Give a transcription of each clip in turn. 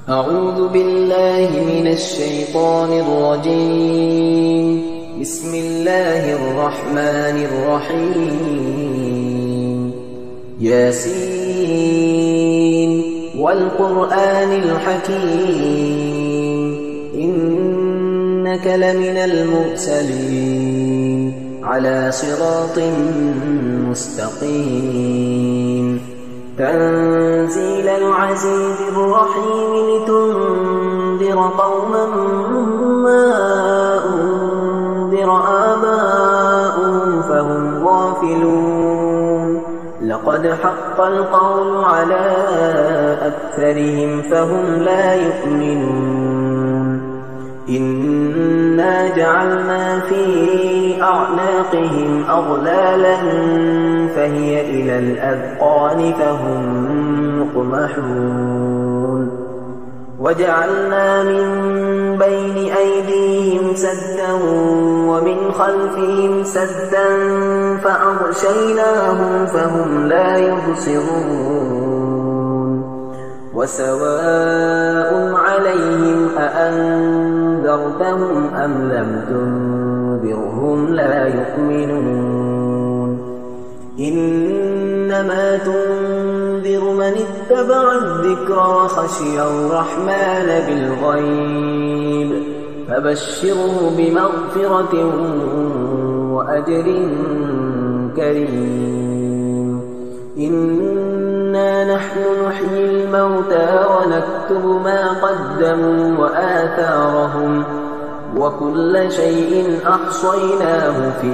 أعوذ بالله من الشيطان الرجيم. بسم الله الرحمن الرحيم. ياسين والقرآن الحكيم إنك لمن المرسلين على صراط مستقيم. تنزيل العزيز الرحيم لتنذر قوما ما أنذر آباؤهم فهم غافلون. لقد حق القول على أكثرهم فهم لا يؤمنون. إنا جعلنا في أعناقهم أغلالا فهي إلى الأذقان فهم مقمحون. وجعلنا من بين أيديهم سدا ومن خلفهم سدا فأغشيناهم فهم لا يبصرون. وسواء عليهم أأنذرتهم أم لم تنذرهم لا يؤمنون. إنما تنذر من اتبع الذكر وخشي الرحمن بالغيب فبشره بمغفرة وأجر كريم. إنا نحن نحيي الموتى ونكتب ما قدموا وآثارهم وكل شيء أحصيناه في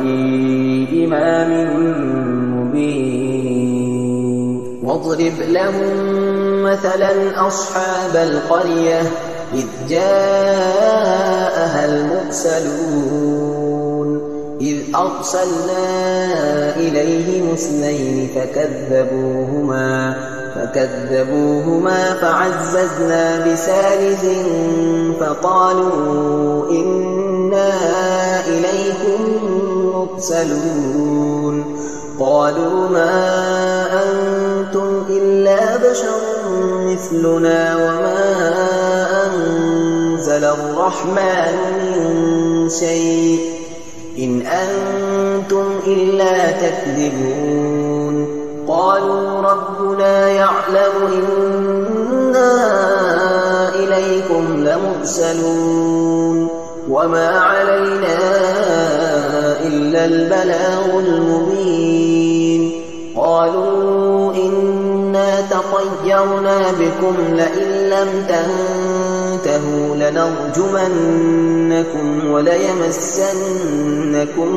إمام مبين. واضرب لهم مثلا أصحاب القرية إذ جاءها المرسلون إذ أرسلنا إليهم اثنين فكذبوهما فعززنا بثالث فقالوا إنا إليكم مرسلون. قالوا ما أنتم إلا بشر مثلنا وما أنزل الرحمن من شيء إن أنتم إلا تكذبون. قالوا ربنا يعلم إنا إليكم لمرسلون وما علينا إلا البلاغ المبين. قالوا إنا تطيرنا بكم لئن لم تنتهوا لنرجمنكم وليمسنكم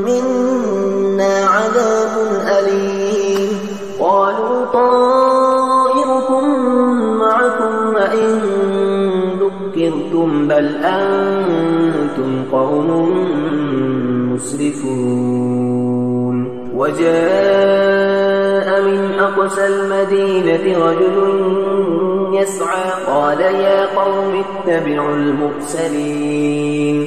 منا عذاب أليم. قالوا طائركم معكم وإن ذكرتم بل أنتم قوم مسرفون. وجاء من أقصى المدينة رجل يسعى قال يا قوم اتبعوا المرسلين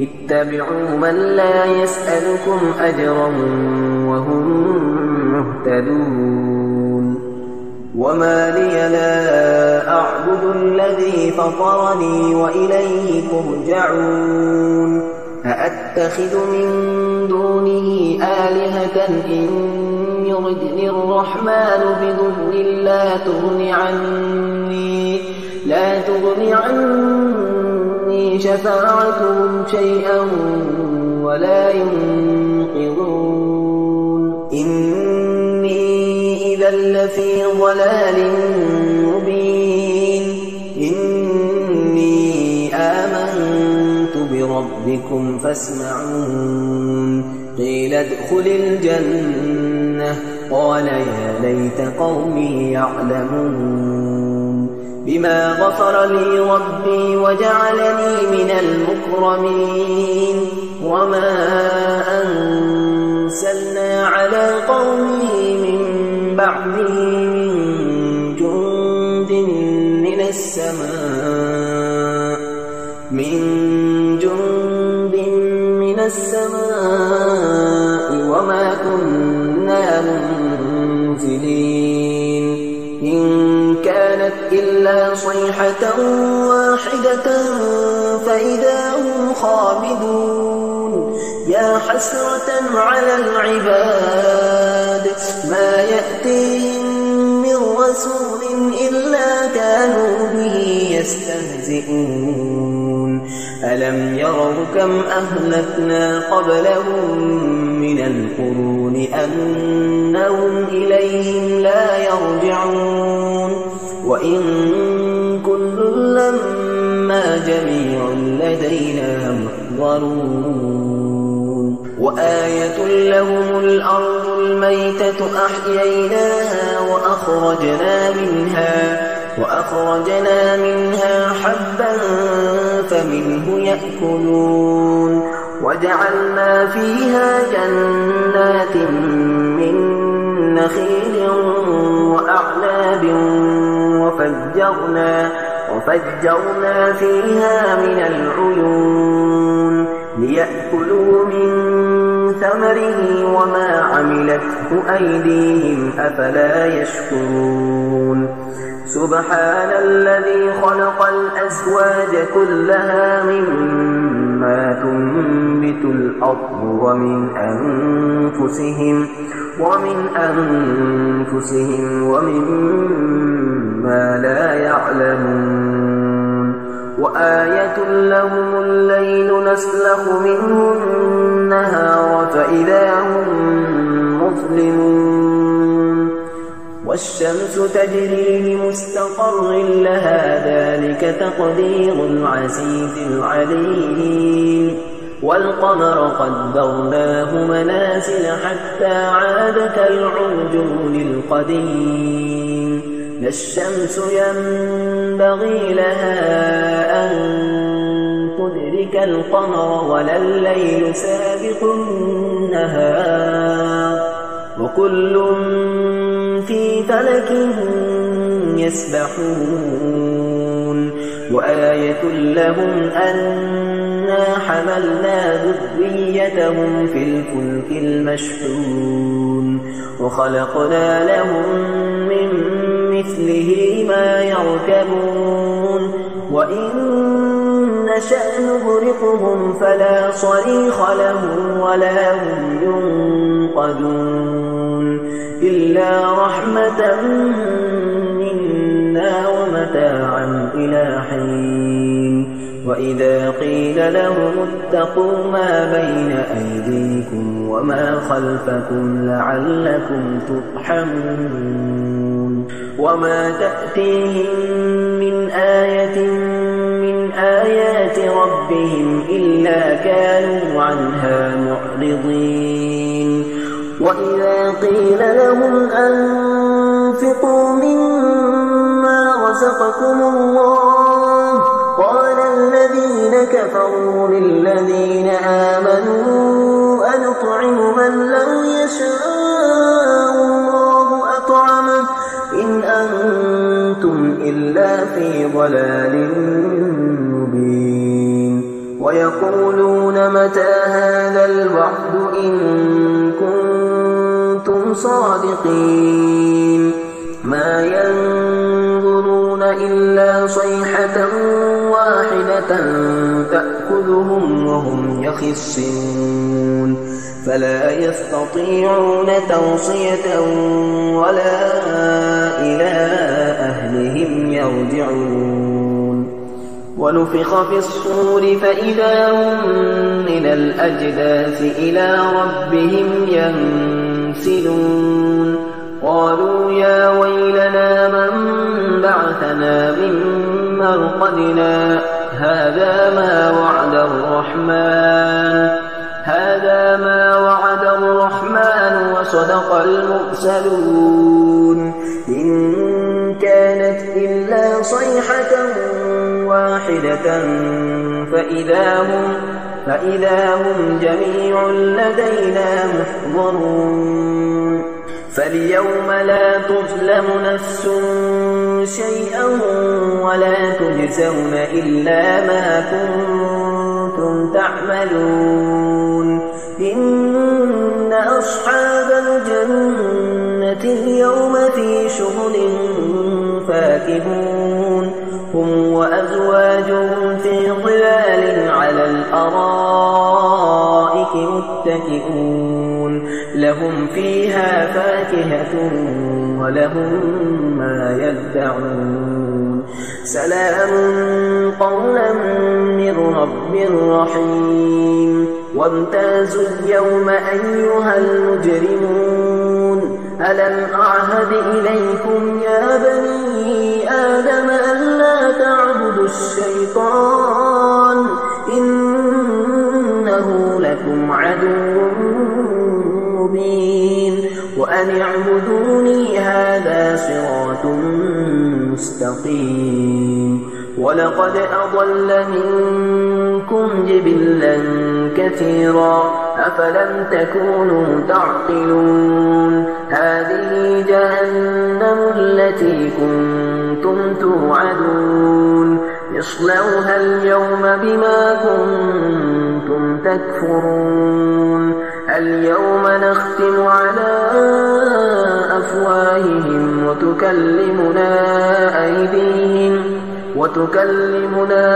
اتبعوا من لا يسألكم أجرا وهم مهتدون. وما لي لا أعبد الذي فطرني وإليه ترجعون. أأتخذ من دونه آلهة إن يردني الرحمن بضر لا تغني عني شفاعتهم شيئا ولا ينقذون. إني إذا لفي ضلال مبين. إني آمنت بربكم فاسمعون. قيل ادخل الجنة قال يا ليت قومي يعلمون. بما غفر لي ربي وجعلني من المكرمين. وما أنزلنا على قومه من بعده من جند من السماء وما كنا منزلين إن كانت إلا صيحة واحدة فإذا هم خامدون يا حسرة على العباد ما يأتيهم من رسول إلا كانوا به يستهزئون ألم يروا كم أهلكنا قبلهم من القرون أنهم إليهم لا يرجعون وإن كل لما جميع لدينا محضرون وآية لهم الأرض الميتة أحييناها وأخرجنا منها حبا فمنه يأكلون وجعلنا فيها جنات من نخيل وأعناب وفجرنا فيها من العيون ليأكلوا من ثمره وما عملته أيديهم أفلا يشكرون سبحان الذي خلق الأزواج كلها مما تنبت الأرض ومن أنفسهم ومما لا يعلمون وآية لهم الليل نسلخ منه النهار فإذا هم مظلمون والشمس تجري لمستقر لها ذلك تقدير العزيز العليم والقمر قدرناه منازل حتى عاد كالعرجون القديم لا الشمس ينبغي لها أن تدرك القمر ولا الليل سابق النهار وكل في فلك يسبحون وآية لهم أنا حملنا ذريتهم في الفلك المشحون وخلقنا لهم من مثله ما يركبون وإن نشأ نغرقهم فلا صريخ لهم ولا هم ينقذون إلا رحمة منا ومتاعا إلى حين وإذا قيل لهم اتقوا ما بين أيديكم وما خلفكم لعلكم ترحمون وما تأتيهم من آية من آيات ربهم إلا كانوا عنها معرضين وإذا قيل لهم أنفقوا مما رزقكم الله قال الذين كفروا للذين آمنوا أنطعم من لو يشاء الله أطعمه إن أنتم إلا في ضلال مبين ويقولون متى هذا الوعد إن كنتم صادقين ما ينظرون إلا صيحة واحدة تأخذهم وهم يخصمون فلا يستطيعون توصية ولا إلى أهلهم يرجعون ونفخ في الصور فإذا هم من الأجداث إلى ربهم ينسلون قالوا يا ويلنا من بعثنا من مرقدنا هذا ما وعد الرحمن وصدق المرسلون إن كانت إلا صيحة واحدة فإذا هم جميع لدينا محضرون فاليوم لا تظلم نفس شيئا ولا تجزون إلا ما كنتم تعملون إن أصحاب الجنة اليوم في شغل فاكهون هم وأزواجهم في ظلال على الأرائك متكئون لهم فيها فاكهة ولهم ما يدعون سلام قولا من رب رحيم وامتازوا اليوم أيها المجرمون ألم أعهد إليكم يا بني آدم ألا تعبدوا الشيطان إنه لكم عدو مبين وأن اعبدوني هذا صراط مستقيم ولقد أضل منكم جبلا كثيرا أفلم تكونوا تعقلون هذه جهنم التي كنتم توعدون اصلوها اليوم بما كنتم تكفرون اليوم نختم على أفواههم وتكلمنا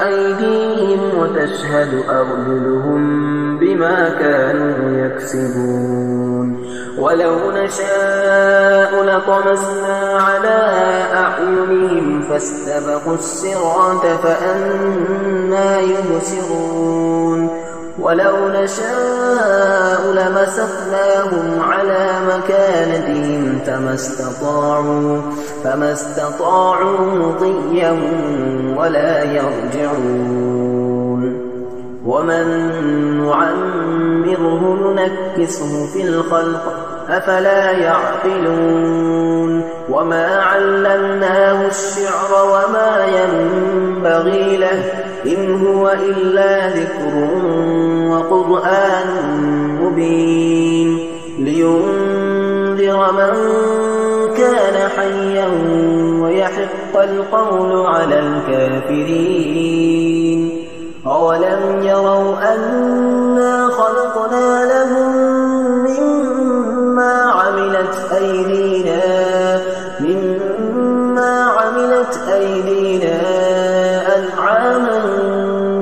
أيديهم وتشهد أرجلهم بما كانوا يكسبون ولو نشاء لطمسنا على أعينهم فاستبقوا الصراط فأنى يبصرون ولو نشاء لمسخناهم على مكانتهم فما استطاعوا مضيا ولا يرجعون ومن نعمره ننكسه في الخلق أفلا يعقلون وما علمناه الشعر وما ينبغي له إن هو إلا ذكر وقرآن مبين لينذر من كان حيا ويحق القول على الكافرين أولم يروا أنا خلقنا لهم مما عملت أيدينا أنعاما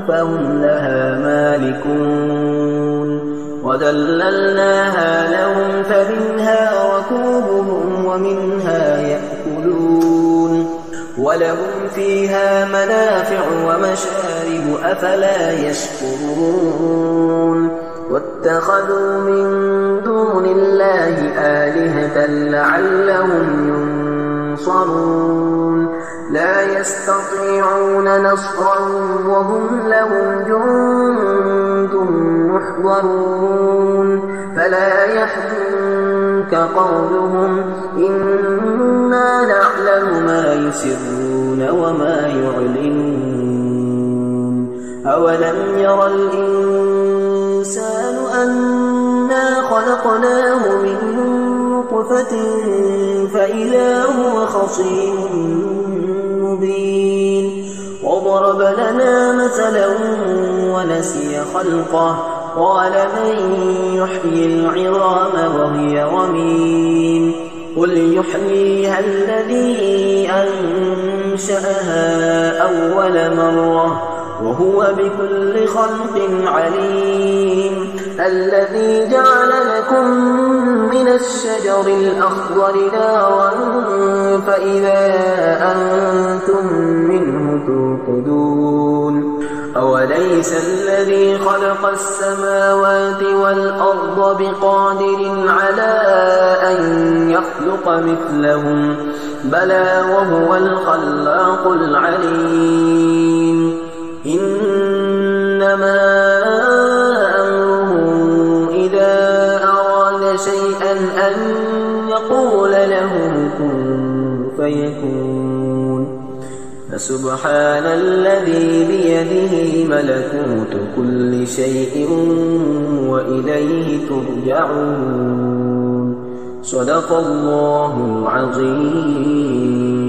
فهم لها مالكون وذللناها لهم فمنها ركوبهم ومنها يأكلون ولهم فيها منافع ومشارب أفلا يشكرون واتخذوا من دون الله آلهة لعلهم ينصرون لا يستطيعون نصرهم وهم لهم جند محضرون فلا يحزنك قولهم إنا نعلم ما يسرون وما يعلنون أولم ير الإنسان أنا خلقناه من نطفة فإذا هو خصيم مبين وضرب لنا مثلا ونسي خلقه قال من يحيي العظام وهي رميم قل يحييها الذي أنشأها أول مرة وهو بكل خلق عليم الذي جعل لكم من الشجر الأخضر نارا فإذا أنتم منه توقدون أوليس الذي خلق السماوات والأرض بقادر على أن يخلق مثلهم بلى وهو الخلاق العليم إنما أمره إذا أراد شيئا أن يقول له كن فيكون فسبحان الذي بيده ملكوت كل شيء وإليه ترجعون صدق الله العظيم.